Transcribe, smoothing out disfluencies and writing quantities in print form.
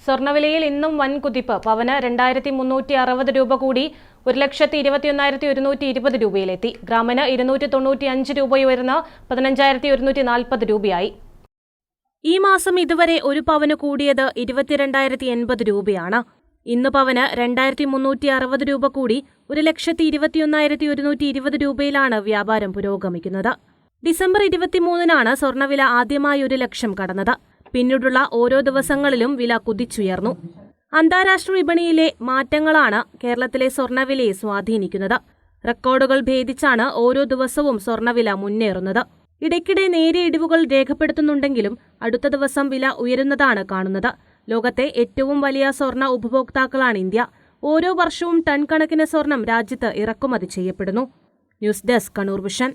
സ്വർണ്ണവിലയിൽ ഇന്നും വൻ കുതിപ്പ്. പവന് 2360 രൂപ കൂടി 1,21,120 രൂപയിലെത്തി. ഗ്രാമിന് 295 രൂപ ഉയർന്ന് 15,140 രൂപയായി. ഈ മാസം ഇതുവരെ ഒരു പവന് കൂടിയത് 22,080 രൂപയാണ്. ഇന്ന് പവന് 2,360 രൂപ കൂടി 1,21,120 രൂപയിലാണ് വ്യാപാരം പുരോഗമിക്കുന്നത്. ഡിസംബർ 23-നാണ് സ്വർണ്ണവില ആദ്യമായി 1,00,000 കടന്നത്. പിന്നീടുള്ള ഓരോ ദിവസങ്ങളിലും വില കുതിച്ചുയർന്നു. അന്താരാഷ്ട്ര വിപണിയിലെ മാറ്റങ്ങളാണ് കേരളത്തിലെ സ്വർണ്ണവിലയെ സ്വാധീനിക്കുന്നത്. റെക്കോർഡുകൾ ഭേദിച്ചാണ് ഓരോ ദിവസവും സ്വർണ്ണവില മുന്നേറുന്നത്. ഇടയ്ക്കിടെ നേരിയ ഇടിവുകൾ രേഖപ്പെടുത്തുന്നുണ്ടെങ്കിലും അടുത്ത ദിവസം വില ഉയരുന്നതാണ് കാണുന്നത്. ലോകത്തെ ഏറ്റവും വലിയ സ്വർണ്ണ ഉപഭോക്താക്കളാണ് ഇന്ത്യ. ഓരോ വർഷവും ടൺ കണക്കിന് സ്വർണം രാജ്യത്ത് ഇറക്കുമതി ചെയ്യപ്പെടുന്നു. News desk Kannur vision.